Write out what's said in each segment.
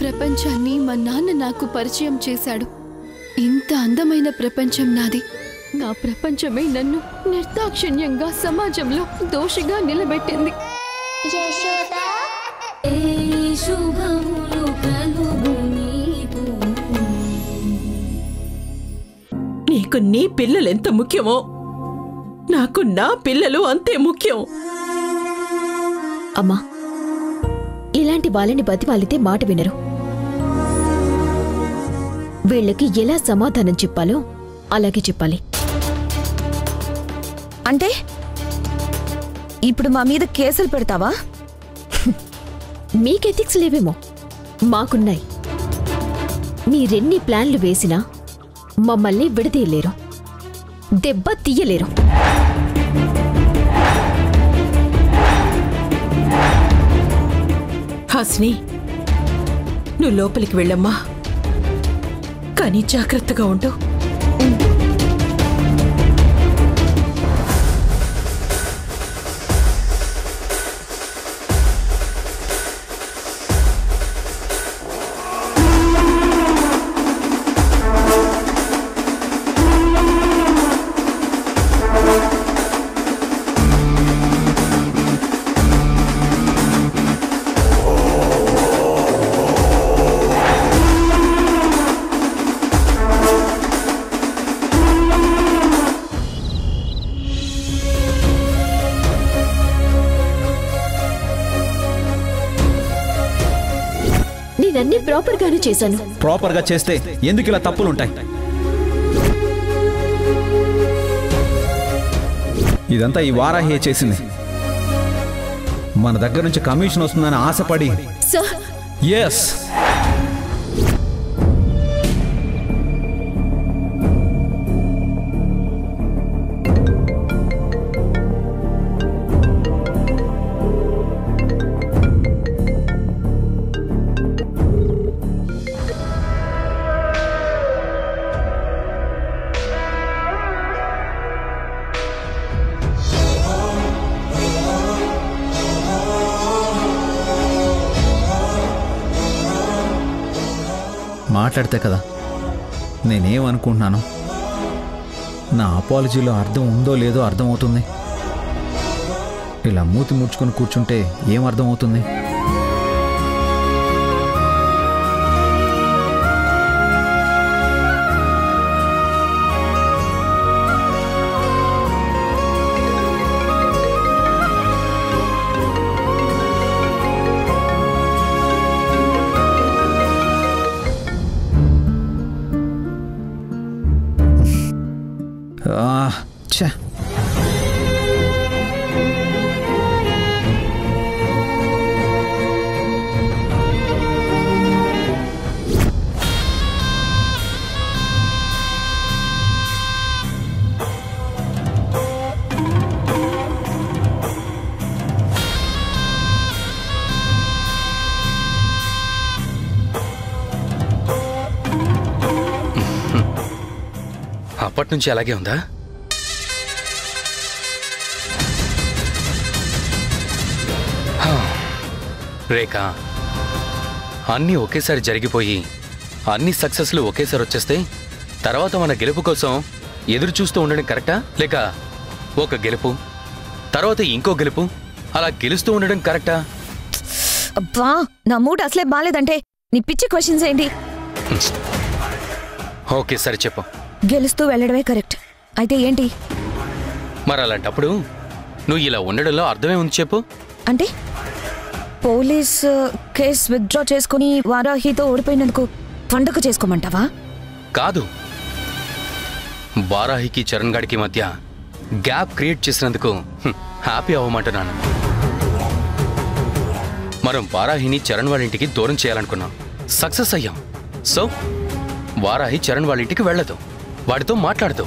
ప్రపంచాన్ని మా నాన్న నాకు పరిచయం చేశాడు. ఇంత అందమైన ప్రపంచం నాది. నా ప్రపంచమే నన్ను నిర్దాక్షిణ్యంగా సమాజంలో దోషిగా నిలబెట్టింది. నీకు నీ పిల్లలెంత ముఖ్యమో నాకు నా పిల్లలు అంతే ముఖ్యం. అమ్మా, ఇలాంటి వాళ్ళని బతిమాలితే మాట వినరు. వీళ్ళకి ఎలా సమాధానం చెప్పాలో అలాగే చెప్పాలి. అంటే ఇప్పుడు మా మీద కేసులు పెడతావా? మీకెథిక్స్ లేవేమో, మాకున్నాయి. మీరెన్ని ప్లాన్లు వేసినా మమ్మల్ని విడదీయలేరు, దెబ్బ తీయలేరు. హాసిని, నువ్వు లోపలికి వెళ్ళమ్మా, కానీ జాగ్రత్తగా ఉండు. నేనన్నీ ప్రాపర్ గానే చేశాను. ప్రాపర్ గా చేస్తే ఎందుకు ఇలా తప్పులుంటాయి? ఇదంతా ఈ వారాహి చేసింది. మన దగ్గర నుంచి కమిషన్ వస్తుందని ఆశపడి. సార్, ఎస్, మాట్లాడితే కదా నేనేమనుకుంటున్నాను. నా అపాలజీలో అర్థం ఉందో లేదో అర్థమవుతుంది. ఇలా మూతి ముడుచుకొని కూర్చుంటే ఏం అర్థం అవుతుంది? ఛ, అప్పటి నుంచి అలాగే ఉందా? రేఖ, అన్నీ ఒకేసారి జరిగిపోయి అన్ని సక్సెస్లు ఒకేసారి వచ్చేస్తే తర్వాత మన గెలుపు కోసం ఎదురు చూస్తూ ఉండడం కరెక్టా, లేక ఒక గెలుపు తర్వాత ఇంకో గెలుపు అలా గెలుస్తూ ఉండడం కరెక్టా? అబ్బా, నా మూడ్ అసలే బాలేదంటే నీ పిచ్చి క్వశ్చన్స్ ఏంటి? ఓకే, సరే చెప్పు. గెలుస్తూ వెళ్ళడమే కరెక్ట్ అయితే ఏంటి? మరి అలాంటప్పుడు నువ్వు ఇలా ఉండడంలో అర్థమే ఉంది చెప్పు. అంటే పోలీస్ కేస్ విత్డ్రా చేసుకుని వారాహితో ఓడిపోయినందుకు పండుగ చేసుకోమంటావా? కాదు, వారాహికి చరణ్ గాడికి మధ్య గ్యాప్ క్రియేట్ చేసినందుకు హ్యాపీ అవ్వమంటున్నాను. మనం వారాహిని చరణ్ వాళ్ళ ఇంటికి దూరం చేయాలనుకున్నాం, సక్సెస్ అయ్యాం. సో వారాహి చరణ్ వాళ్ళ ఇంటికి వెళ్ళదు, వాడితో మాట్లాడదు.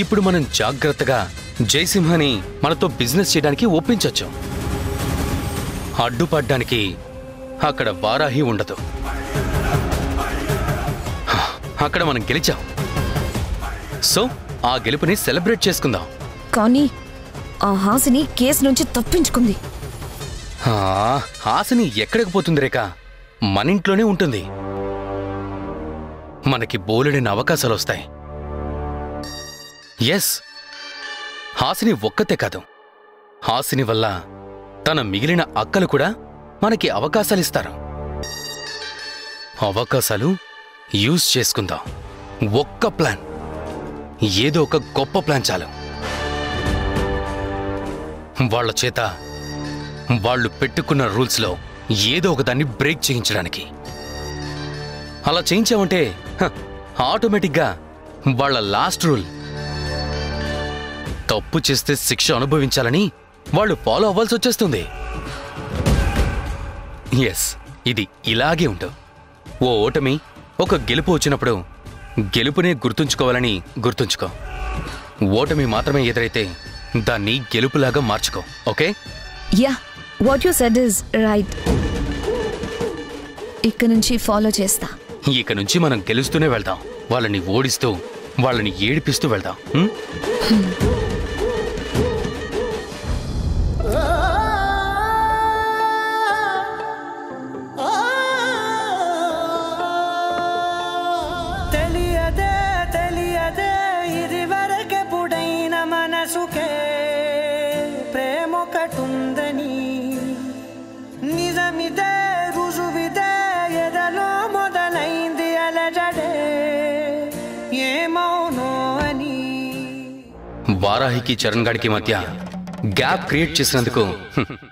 ఇప్పుడు మనం జాగ్రత్తగా జయసింహని మనతో బిజినెస్ చేయడానికి ఒప్పించొచ్చు. అడ్డుపడ్డానికి అక్కడ వారాహి ఉండదు. అక్కడ మనం గెలిచాం. సో ఆ గెలుపుని సెలబ్రేట్ చేసుకుందాం. కానీ ఆ హాసిని కేసు నుంచి తప్పించుకుంది. హాసిని ఎక్కడికి పోతుంది రేఖ? మన ఇంట్లోనే ఉంటుంది. మనకి బోలెడైన అవకాశాలు వస్తాయి. ఎస్, హాసిని ఒక్కతే కాదు, హాసిని వల్ల తన మిగిలిన అక్కలు కూడా మనకి అవకాశాలిస్తారు. అవకాశాలు యూజ్ చేసుకుందాం. ఒక్క ప్లాన్, ఏదో ఒక గొప్ప ప్లాన్ చాలు. వాళ్ల చేత వాళ్ళు పెట్టుకున్న రూల్స్లో ఏదో ఒకదాన్ని బ్రేక్ చేయించడానికి. అలా చేయించామంటే ఆటోమేటిక్గా వాళ్ళ లాస్ట్ రూల్ తప్పు చేస్తే శిక్ష అనుభవించాలని వాళ్ళు ఫాలో అవ్వాల్సి వచ్చేస్తుంది. ఎస్, ఇది ఇలాగే ఉండు. ఓ ఓటమి, ఒక గెలుపు వచ్చినప్పుడు గెలుపునే గుర్తుంచుకోవాలని గుర్తుంచుకో. ఓటమి మాత్రమే ఎదురైతే దాన్ని గెలుపులాగా మార్చుకో. Okay? Yeah, what you said is right. ఇక నుంచి ఫాలో చేస్తా. ఇక నుంచి మనం గెలుస్తూనే వెళ్దాం. వాళ్ళని ఓడిస్తూ, వాళ్ళని ఏడిపిస్తూ వెళ్దాం. వారాహికి చరణ్ గాడికి మధ్య గ్యాప్ క్రియేట్ చేసినందుకు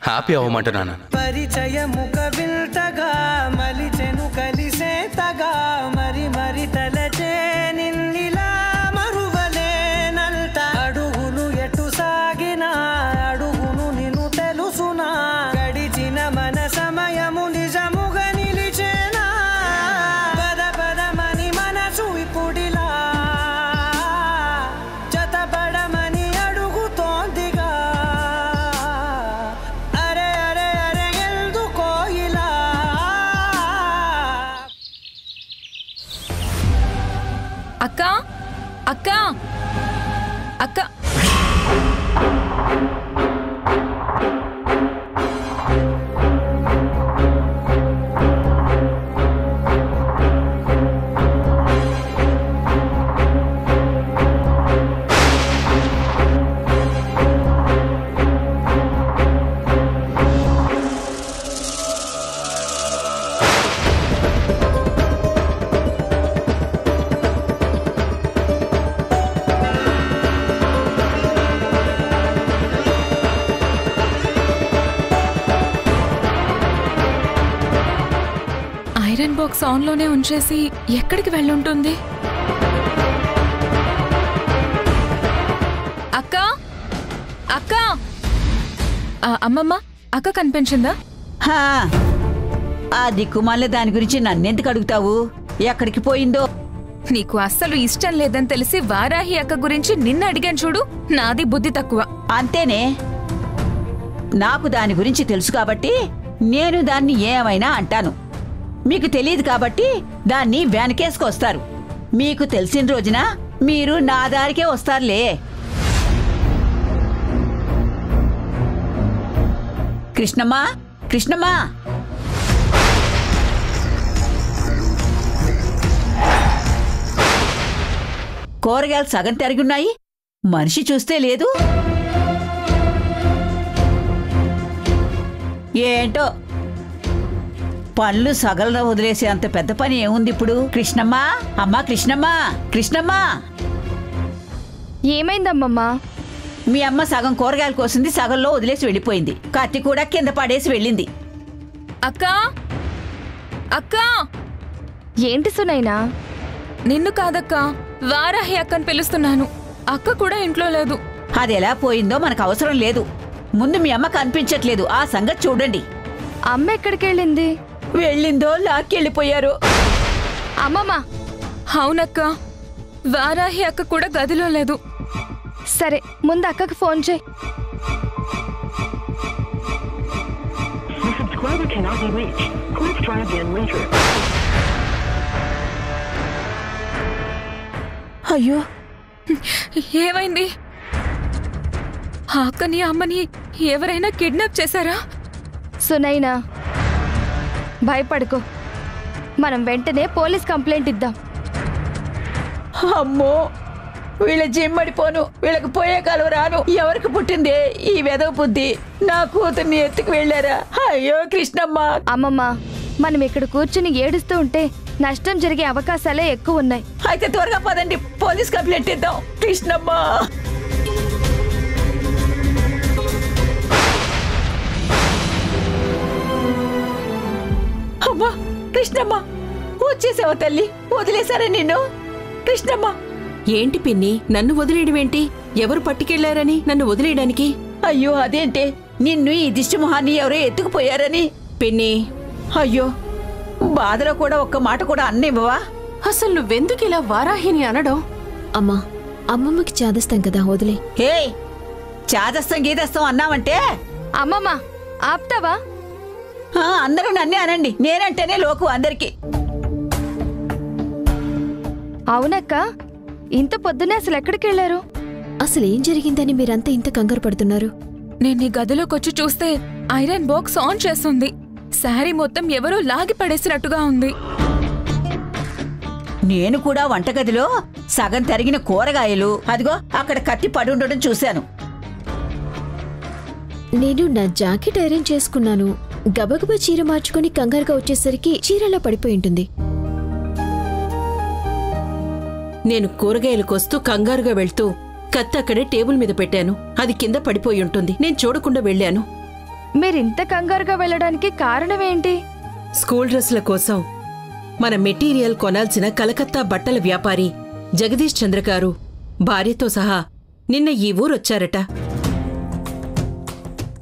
హ్యాపీ అవ్వమంటున్నాను. పరిచయముక విల్తగా మలిచెను కలిసేతగా మరి మరి తలచే నిన్నిలా మరువలేనంత. అడుగులు ఎటు సాగినా అడుగును నిన్ను తెలుసునా. గడిచిన మన సమయము నిజముగా నిలిచేనా. పద పదమని మనసు ఇప్పుడిలా జతపడమని అడుగుతోందిగా. అరే అరే అరే ఎందుకో ఇలా. అక్క అక్క అక్క ఐరన్ బాక్స్ ఆన్లోనే ఉంచేసి ఎక్కడికి వెళ్ళుంటుంది? అక్క అక్క అమ్మమ్మ, అక్క కనిపించిందా? హా, ఆ దిక్కుమాల దాని గురించి నన్నెందుకు అడుగుతావు? ఎక్కడికి పోయిందో? నీకు అస్సలు ఇష్టం లేదని తెలిసి వారాహి అక్క గురించి నిన్ను అడిగాను చూడు. నాది బుద్ధి తక్కువ. అంతేనే, నాకు దాని గురించి తెలుసు కాబట్టి నేను దాన్ని ఏమైనా అంటాను. మీకు తెలియదు కాబట్టి దాన్ని వెనకేసుకొస్తారు. మీకు తెలిసిన రోజున మీరు నా దారికే వస్తారులే. కృష్ణమ్మా, కృష్ణమ్మా, కూరగాయలు సగం తిరిగున్నాయి, మనిషి చూస్తే లేదు. ఏంటో పళ్ళు సగలను వదిలేసే అంత పెద్ద పని ఏముంది ఇప్పుడు? కృష్ణమ్మా, అమ్మా కృష్ణమ్మా, కృష్ణమ్మా. ఏమైందమ్మమ్మా? మీ అమ్మ సగం కూరగాయలు కోసింది, సగంలో వదిలేసి వెళ్ళిపోయింది. కత్తి కూడా కింద పడేసి వెళ్ళింది. అక్క అక్క. ఏంటి సునైనా? నిన్ను కాదక్క, వారాహి అక్కని పిలుస్తున్నాను. అక్క కూడా ఇంట్లో లేదు. అది ఎలా పోయిందో మనకు అవసరం లేదు. ముందు మీ అమ్మ కనిపించట్లేదు, ఆ సంగతి చూడండి. అమ్మ ఎక్కడికి వెళ్ళింది? వెళ్ళిందో లాక్కెళ్ళిపోయారు. అమ్మమ్మ. అవునక్క, వారాహి అక్క కూడా గదిలో లేదు. సరే, ముందు అక్కకి ఫోన్ చేయి. అయ్యో, ఏమైంది? అక్కని అమ్మని ఎవరైనా కిడ్నాప్ చేశారా? సునైనా, భయపడుకో, మనం వెంటనే పోలీస్ కంప్లైంట్ ఇద్దాం. అమ్మో, వీళ్ళ జిమ్మడిపోను, వీళ్ళకి పోయే కాలం రాను. ఎవరికి పుట్టిందే ఈ వెదవ బుద్ధి? నా కూతుర్ని ఎత్తుకు వెళ్ళారా? అయ్యో కృష్ణమ్మ. అమ్మమ్మ, మనం ఇక్కడ కూర్చుని ఏడుస్తూ ఉంటే నష్టం జరిగే అవకాశాలే ఎక్కువ ఉన్నాయి. అయితే త్వరగా పదండి, పోలీస్ కంప్లైంట్ ఇద్దాం. కృష్ణమ్మ, అమ్మా కృష్ణమ్మ, వచ్చేసావా తల్లి? వదిలేశారా నిన్ను? కృష్ణమ్మ. ఏంటి పిన్ని, నన్ను వదిలేయడమేంటి? ఎవరు పట్టుకెళ్లారని నన్ను వదిలేయడానికి? అయ్యో అదేంటే, నిన్ను ఈ దిష్టి మొహాన్ని ఎవరో ఎత్తుకుపోయారని. పిన్ని, అయ్యో, బాధలో కూడా ఒక్క మాట కూడా అన్నివ్వవా? అసలు నువ్వెందుకు ఇలా వారాహిని అనడం? అమ్మా, అమ్మమ్మకి చాదస్తాం కదా, వదిలే. హే, చాదస్తం గీదస్తం అన్నావంటే అమ్మమ్మ ఆప్తావా? అందరూ నన్నే అనండి, నేనంటేనే లోకు అందరికి. అవునక్క, ఇంత పొద్దునే అసలు ఎక్కడికి వెళ్ళారు? అసలు ఏం జరిగిందని మీరంతా ఇంత కంగారు పడుతున్నారు? నేను నీ గదిలోకొచ్చి చూస్తే ఐరన్ బాక్స్ ఆన్ చేస్తుంది. శారీ మొత్తం ఎవరో లాగి పడేసినట్టుగా ఉంది. నేను కూడా వంటగదిలో సగం తరిగిన కూరగాయలు, అదిగో అక్కడ కత్తి పడుండడం చూశాను. నేను నా జాకెట్ ఐరన్ చేసుకున్నాను. గబగబా చీర మార్చుకుని కంగారుగా వచ్చేసరికి చీరలా పడిపోయి ఉంటుంది. నేను కూరగాయలు కోస్తూ కంగారుగా వెళ్తూ కత్తి అక్కడే టేబుల్ మీద పెట్టాను. అది కింద పడిపోయి ఉంటుంది. నేను చూడకుండా వెళ్ళాను. మీరింత కంగారుగా వెళ్ళడానికి కారణం ఏంటి? స్కూల్ డ్రెస్ల కోసం మన మెటీరియల్ కొనాల్సిన కలకత్తా బట్టల వ్యాపారి జగదీష్ చంద్ర గారు భార్యతో సహా నిన్న ఈ ఊరొచ్చారట.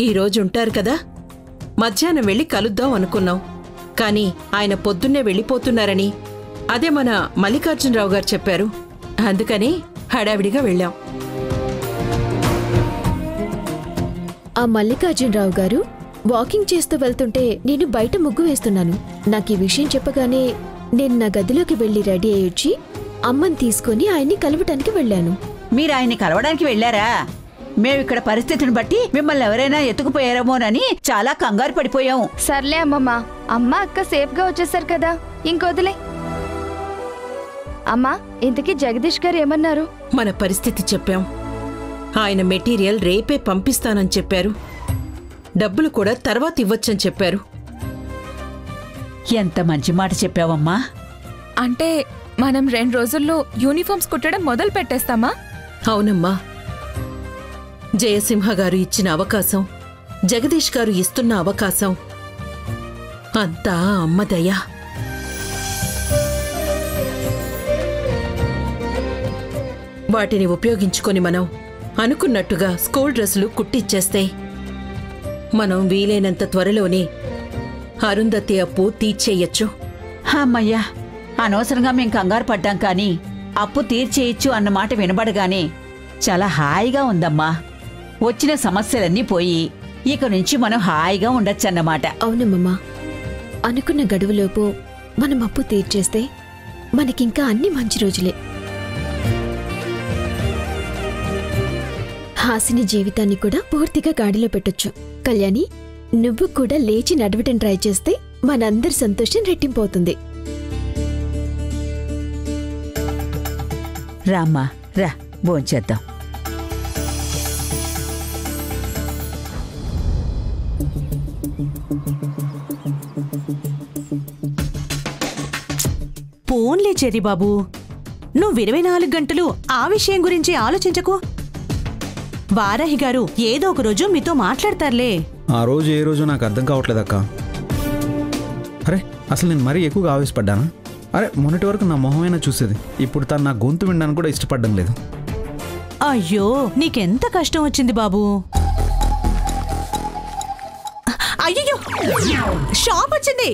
ఈరోజుంటారు కదా, మధ్యాహ్నం వెళ్ళి కలుద్దాం అనుకున్నాం. కాని ఆయన పొద్దున్నే వెళ్ళిపోతున్నారని అదే మన మల్లికార్జునరావు గారు చెప్పారు. అందుకని హడావిడిగా వెళ్ళాం. ఆ మల్లికార్జునరావు గారు వాకింగ్ చేస్తూ వెళ్తుంటే నేను బయట ముగ్గు వేస్తున్నాను. నాకు ఈ విషయం చెప్పగానే నేను నా గదిలోకి వెళ్లి రెడీ అయ్యొచ్చి అమ్మని తీసుకుని ఆయన్ని కలవటానికి వెళ్ళాను. మీరు ఆయన్ని కలవడానికి వెళ్ళారా? మేమిక్కడ పరిస్థితిని బట్టి మిమ్మల్ని ఎవరైనా ఎత్తుకుపోయారేమోనని చాలా కంగారు పడిపోయాం. సర్లే అమ్మమ్మ, అమ్మ అక్క సేఫ్ గా వచ్చేసారు కదా, ఇంకొదిలే. అమ్మా, ఇంతకీ జగదీష్ గారు ఏమన్నారు? మన పరిస్థితి చెప్పాం. ఆయన మెటీరియల్ రేపే పంపిస్తానని చెప్పారు. డబ్బులు కూడా తర్వాత ఇవ్వచ్చని చెప్పారు. ఎంత మంచి మాట చెప్పావమ్మా. అంటే మనం 2 రోజుల్లో యూనిఫామ్స్ కుట్టడం మొదలు పెట్టేస్తామా? అవునమ్మా. జయసింహ గారు ఇచ్చిన అవకాశం, జగదీష్ గారు ఇస్తున్న అవకాశం అంతా అమ్మదయ్యా. వాటిని ఉపయోగించుకొని మనం అనుకున్నట్టుగా స్కూల్ డ్రెస్సులు కుట్టిచ్చేస్తే మనం వీలైనంత త్వరలోనే అరుంధతి అప్పు తీర్చేయచ్చు. అమ్మయ్యా, అనవసరంగా మేం కంగారు పడ్డాం కానీ అప్పు తీర్చేయచ్చు అన్నమాట వినబడగానే చాలా హాయిగా ఉందమ్మా. వచ్చిన సమస్యలన్నీ పోయి ఇక నుంచి మనం హాయిగా ఉండొచ్చన్నమాట. అవునమ్మా, అనుకున్న గడువులోపు మనం అప్పు తీర్చేస్తే మనకింకా అన్ని మంచి రోజులే. హాసిని జీవితాన్ని కూడా పూర్తిగా గాడిలో పెట్టొచ్చు. కళ్యాణి, నువ్వు కూడా లేచి నడవటం ట్రై చేస్తే మనందరి సంతోషం రెట్టింపోతుంది. రామ్మా, రా భోంచేద్దాం. పోన్లే చెర్రిబాబు, నువ్వు 24 గంటలు ఆ విషయం గురించి ఆలోచించకు. వారాహి గారు ఏదో ఒక రోజు మీతో మాట్లాడతారులే. ఆ రోజు ఏ రోజు నాకు అర్థం కావట్లేదక్క. అరే, అసలు నేను మరీ ఎక్కువగా ఆవేశపడ్డానా? అరే, మొన్నటి వరకు నా మొహమైనా చూసేది, ఇప్పుడు తను నా గొంతు వినడానికి కూడా ఇష్టపడడం లేదు. అయ్యో, నీకెంత కష్టం వచ్చింది బాబు. అయ్యో, షాప్ వచ్చింది.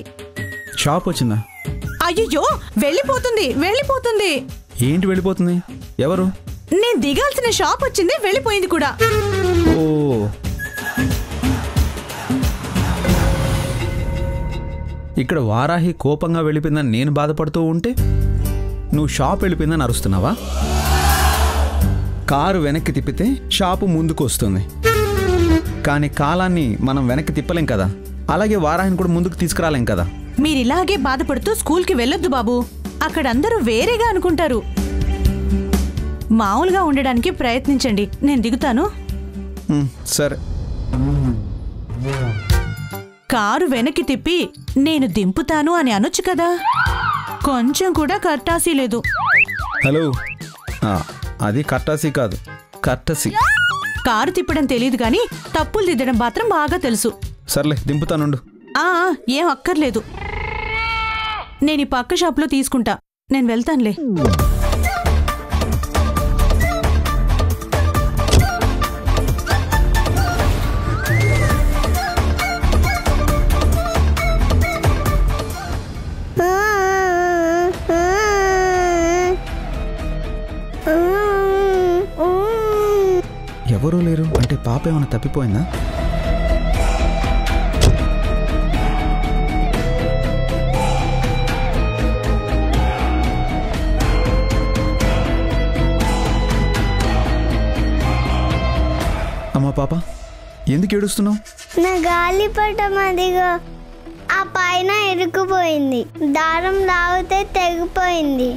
షాప్ వచ్చిందా? అయ్యో, వెళ్ళిపోతుంది. ఏంటి వెళ్ళిపోతుంది? ఎవరు? నేను దిగాల్సిన షాప్ వచ్చింది, వెళ్ళిపోయింది కూడా. ఓ, ఇక్కడ వారాహి కోపంగా వెళ్ళిపోయిందని నేను బాధపడుతూ ఉంటే నువ్వు షాప్ వెళ్ళిపోయిందని అరుస్తున్నావా? కారు వెనక్కి తిప్పితే షాపు ముందుకు వస్తుంది, కానీ కాలాన్ని మనం వెనక్కి తిప్పలేం కదా. అలాగే వారాహిని కూడా ముందుకు తీసుకురాలేం కదా. మీరిలాగే బాధపడుతూ స్కూల్కి వెళ్ళొద్దు బాబు. అక్కడ అందరూ వేరేగా అనుకుంటారు. మామూలుగా ఉండడానికి ప్రయత్నించండి. నేను దిగుతాను. సరే. కారు వెనక్కి తిప్పి నేను దింపుతాను అని అనొచ్చు కదా. కొంచెం కూడా కర్టాసీ లేదు. హలో, అది కర్టాసీ కాదు, కర్టసీ. కారు తిప్పడం తెలియదు కానీ తప్పులు దిద్దడం మాత్రం బాగా తెలుసు. సర్లే, దింపుతానుండు. ఏం అక్కర్లేదు. నేను ఈ పక్క షాప్లో తీసుకుంటా. నేను వెళ్తానులే. ఎవరూ లేరు అంటే పాప ఏమైనా తప్పిపోయిందా? అమ్మా పాప, ఎందుకు ఏడుస్తున్నావు? నా గాలిపటం అదిగో ఆ పైన ఇరుక్కుపోయింది. దారం లాగితే తెగిపోయింది.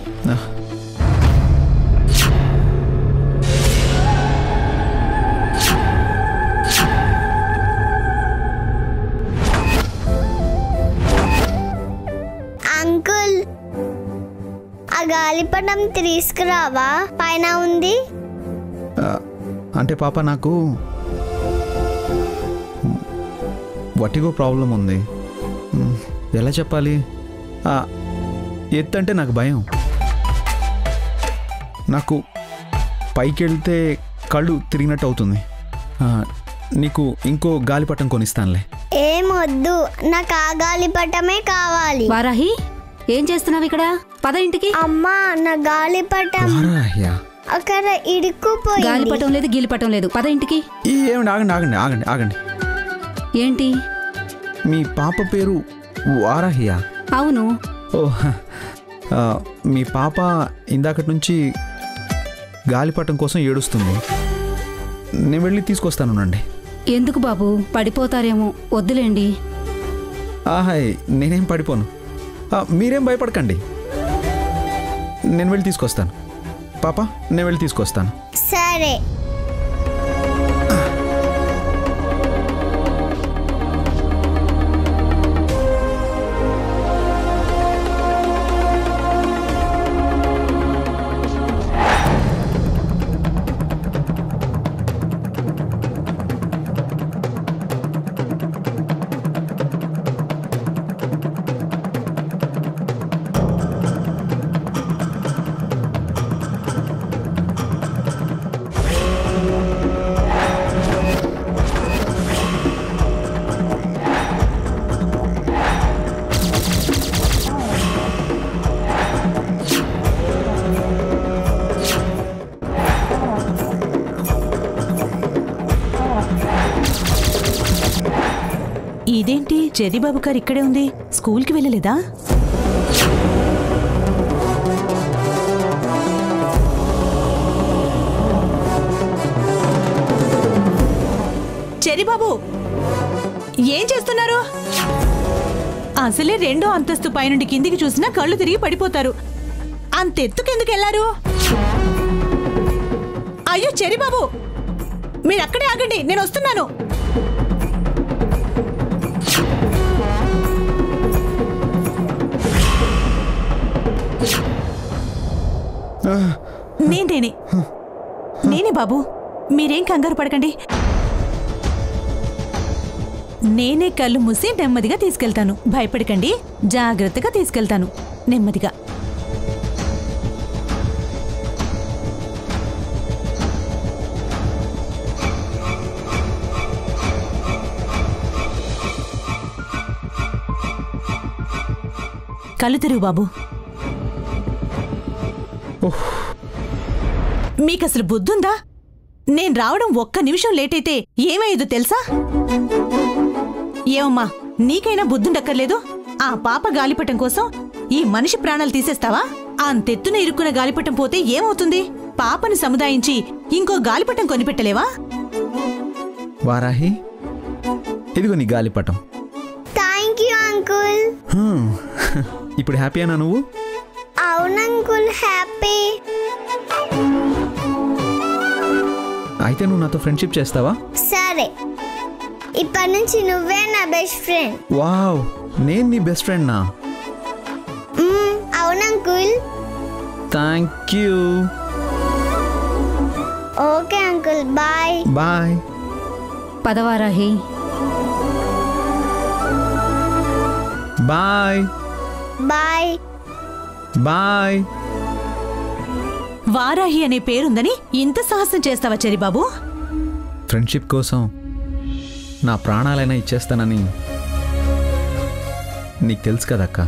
అంకుల్, ఆ గాలిపటం తీసుకురావా? పైన ఉంది. అంటే పాప, నాకు వటిగో ప్రాబ్లం ఉంది. ఎలా చెప్పాలి? ఎత్తంటే నాకు భయం. నాకు పైకి వెళ్తే కళ్ళు తిరిగినట్టు అవుతుంది. నీకు ఇంకో గాలిపటం కొనిస్తానులే. ఏమొద్దు, నాకు ఆ గాలిపటమే కావాలి. వారాహి, ఏం చేస్తున్నావు ఇక్కడ? పద ఇంటికి. అమ్మా, నా గాలిపటం అక్కడ ఇరుక్కుపోయింది. గాలిపటం లేదు, గీలిపటం లేదు. పద ఇంటికి. ఏమండి, ఆగండి ఆగండి ఆగండి ఆగండి. ఏంటి? మీ పాప పేరు వారాహియా? అవును. మీ పాప ఇందాకటి నుంచి గాలిపటం కోసం ఏడుస్తుంది. నేను వెళ్ళి తీసుకొస్తానునండి. ఎందుకు బాబు, పడిపోతారేమో. వద్దులేండి. ఆహాయ్, నేనేం పడిపోను. మీరేం భయపడకండి. నేను వెళ్ళి తీసుకొస్తాను. పాప, నేను వెళ్ళి తీసుకొస్తాను. సరే. ఇదేంటి, చెర్రీబాబు గారు ఇక్కడే ఉంది. స్కూల్కి వెళ్ళలేదా? చెర్రీబాబు, ఏం చేస్తున్నారు? అసలే 2వ అంతస్తు పైనుండి కిందికి చూసినా కళ్ళు తిరిగి పడిపోతారు. అంతెత్తుకెందుకు వెళ్లారు? అయ్యో చెర్రీబాబు, మీరు అక్కడే ఆగండి, నేను వస్తున్నాను. నేనే బాబు, మీరేం కంగారు పడకండి. నేనే కళ్ళు మూసి నెమ్మదిగా తీసుకెళ్తాను. భయపడకండి, జాగ్రత్తగా తీసుకెళ్తాను. నెమ్మదిగా. కళ్ళు తెరువు బాబు. మీకసలు బుద్ధుందా? నేను రావడం 1 నిమిషం లేట్ అయితే ఏమయ్యేదో తెలుసా? ఏమమ్మా, నీకైనా బుద్ధుండక్కర్లేదు? ఆ పాప గాలిపటం కోసం ఈ మనిషి ప్రాణాలు తీసేస్తావా? అంతెత్తున ఇరుక్కున్న గాలిపటం పోతే ఏమవుతుంది? పాపను సముదాయించి ఇంకో గాలిపటం కొనిపెట్టలేవా? వారాహి, ఇదిగో నీ గాలిపటం. Thank you uncle. ఇప్పుడు హ్యాపీయేనా నువ్వు? అవును అంకుల్, హ్యాపీ. అయితే నువ్వు నాతో ఫ్రెండ్షిప్ చేస్తావా? సరే, ఇప్పటి నుంచి నువ్వే నా బెస్ట్ ఫ్రెండ్. వావ్, నేను నీ బెస్ట్ ఫ్రెండ్నా? అవును uncle. Thank you. Okay uncle, bye. Bye. పదవారాహి. బాయ్. బాయ్. బాయ్. వారాహి అనే పేరుందని ఇంత సాహసం చేస్తావా చెరిబాబు? ఫ్రెండ్షిప్ కోసం నా ప్రాణాలైనా ఇచ్చేస్తానని నీకు తెలుసు కదక్క.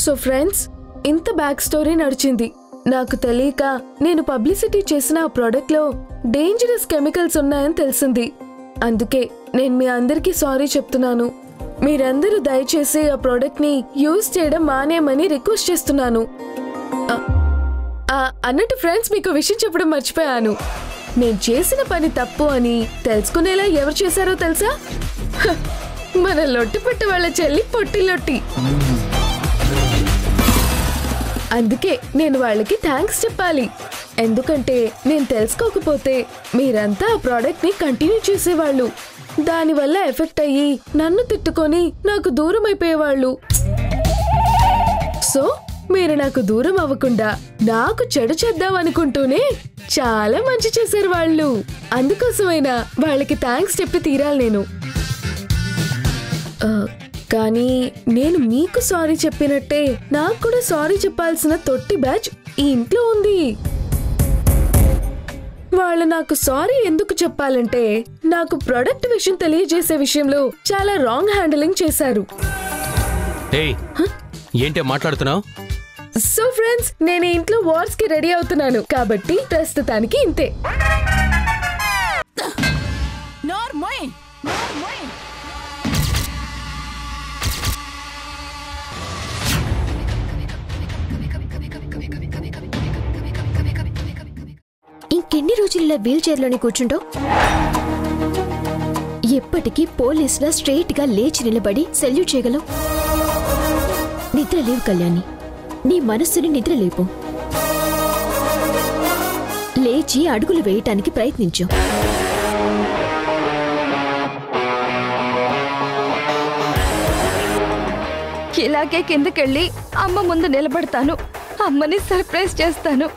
సో ఫ్రెండ్స్, ఇంత బ్యాక్ స్టోరీ నడిచింది. నాకు తెలియక నేను పబ్లిసిటీ చేసిన ఆ ప్రోడక్ట్లో డేంజరస్ కెమికల్స్ ఉన్నాయని తెలిసింది. అందుకే నేను మీ అందరికీ సారీ చెప్తున్నాను. మీరందరూ దయచేసి ఆ ప్రోడక్ట్ని యూజ్ చేయడం మానేయమని రిక్వెస్ట్ చేస్తున్నాను. అన్నట్టు ఫ్రెండ్స్, మీకు విషయం చెప్పడం మర్చిపోయాను. నేను చేసిన పని తప్పు అని తెలుసుకునేలా ఎవరు చేశారో తెలుసా? మన లొట్టిపెట్ట వాళ్ళ చెల్లి పొట్టి లొట్టి. అందుకే నేను వాళ్ళకి థ్యాంక్స్ చెప్పాలి. ఎందుకంటే నేను తెలుసుకోకపోతే మీరంతా ఆ ప్రోడక్ట్ ని కంటిన్యూ చేసేవాళ్ళు. దానివల్ల ఎఫెక్ట్ అయ్యి నన్ను తిట్టుకొని నాకు దూరం అయిపోయేవాళ్ళు. సో మీరు నాకు దూరం అవ్వకుండా నాకు చెడు చేద్దాం అనుకుంటూనే చాలా మంచి చేశారు వాళ్ళు. అందుకోసమైనా వాళ్ళకి థ్యాంక్స్ చెప్పి తీరాలి నేను. కానీ నేను మీకు సారీ చెప్పినట్టే నాకు కూడా సారీ చెప్పాల్సిన తొట్టి బ్యాచ్ ఈ ఇంట్లో ఉంది. వాళ్ళు నాకు సారీ ఎందుకు చెప్పాలంటే నాకు ప్రొడక్ట్ విషయం తెలియజేసే విషయంలో చాలా రాంగ్ హ్యాండిలింగ్ చేశారు. ఏంటి మాట్లాడుతున్నావు? సో ఫ్రెండ్స్, నేను ఇంట్లో వార్స్ కి రెడీ అవుతున్నాను కాబట్టి ప్రస్తుతానికి ఇంతే. ఇంకెన్ని రోజులు ఇలా వీల్ చైర్లోనే కూర్చుంటావు? ఎప్పటికీ పోలీసులా స్ట్రెయిట్ గా లేచి నిలబడి సెల్యూట్ చేయగలవు? నిద్ర లేవు కళ్యాణి, నీ మనస్సుని నిద్ర లేపు. లేచి అడుగులు వేయటానికి ప్రయత్నించు. ఇలాగే కిందకెళ్ళి అమ్మ ముందు నిలబడతాను. అమ్మని సర్ప్రైజ్ చేస్తాను.